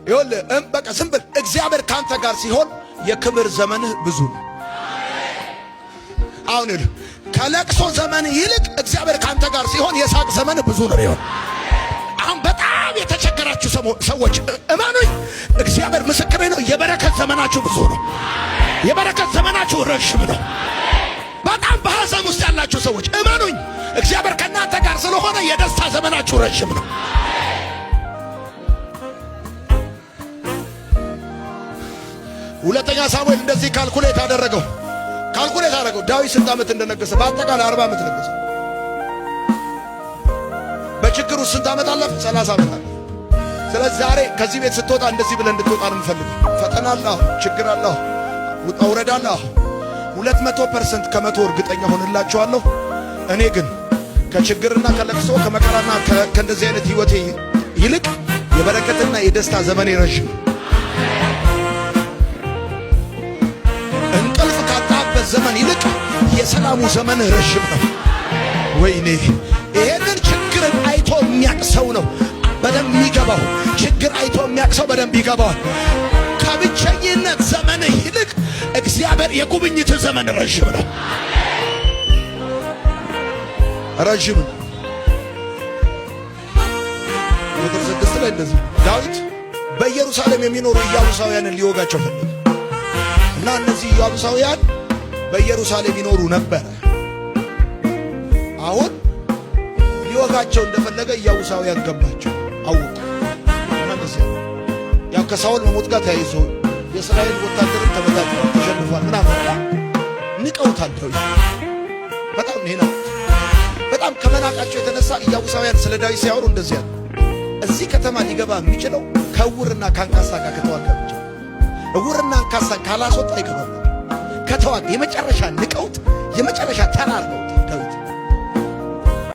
ይኸውልህ በቃ ዝም ብል። እግዚአብሔር ካንተ ጋር ሲሆን የክብር ዘመንህ ብዙ ነው። አሁን ይኸውልህ ከለቅሶ ዘመን ይልቅ እግዚአብሔር ካንተ ጋር ሲሆን የሳቅ ዘመን ብዙ ነው ይሆን። አሁን በጣም የተቸገራችሁ ሰዎች እመኑኝ፣ እግዚአብሔር ምስክሬ ነው፣ የበረከት ዘመናችሁ ብዙ ነው። የበረከት ዘመናችሁ ረጅም ነው። በጣም በሐዘን ውስጥ ያላችሁ ሰዎች እመኑኝ፣ እግዚአብሔር ከእናንተ ጋር ስለሆነ የደስታ ዘመናችሁ ረጅም ነው። ሁለተኛ ሳሙኤል እንደዚህ ካልኩሌት አደረገው። ዳዊት ስንት ዓመት እንደነገሰ? በአጠቃላይ 40 ዓመት ነገሰ። በችግሩ ስንት ዓመት አለፈ? 30 ዓመት አለፈ። ስለዚህ ዛሬ ከዚህ ቤት ስትወጣ እንደዚህ ብለን እንድትወጣ ነው የምፈልገው። ፈተና አለ፣ ችግር አለ፣ ውጣ ውረድ አለ። 200% ከመቶ እርግጠኛ ሆንላችኋለሁ። እኔ ግን ከችግርና ከለቅሶ ከመከራና ከእንደዚህ አይነት ህይወቴ ይልቅ የበረከትና የደስታ ዘመኔ ረጅም፣ እንቅልፍ ካጣበት ዘመን ይልቅ የሰላሙ ዘመን ረጅም ነው። ወይኔ ይሄንን ችግርን አይቶ የሚያቅሰው ነው በደንብ የሚገባው። ችግር አይቶ የሚያቅሰው በደንብ ይገባዋል። ከብቸኝነት ዘመን ይልቅ እግዚአብሔር የጉብኝት ዘመን ረጅም ነው። ረጅም ቁጥር 6 ላይ እንደዚህ ዳዊት በኢየሩሳሌም የሚኖሩ ኢያቡሳውያንን ሊወጋቸው ፈለገ እና እነዚህ ኢያቡሳውያን በኢየሩሳሌም ይኖሩ ነበር። አሁን ሊወጋቸው እንደፈለገ ኢያቡሳውያን ገባቸው፣ አወቁ። ያው ከሳኦል መሞት ጋር ተያይዞ የእስራኤል ወታደርን ተሸንፏል ምናምን ንቀውታል። በጣም ይሄና በጣም ከመናቃቸው የተነሳ ኢያቡሳውያን ስለ ዳዊት ሲያወሩ እንደዚህ ያለ እዚህ ከተማ ሊገባ የሚችለው ከዕውርና ካንካሳ ጋር ከተዋጋ ብቻ። ዕውርና አንካሳ ካላስወጣ አይገባም። ከተዋጋ የመጨረሻ ንቀውት የመጨረሻ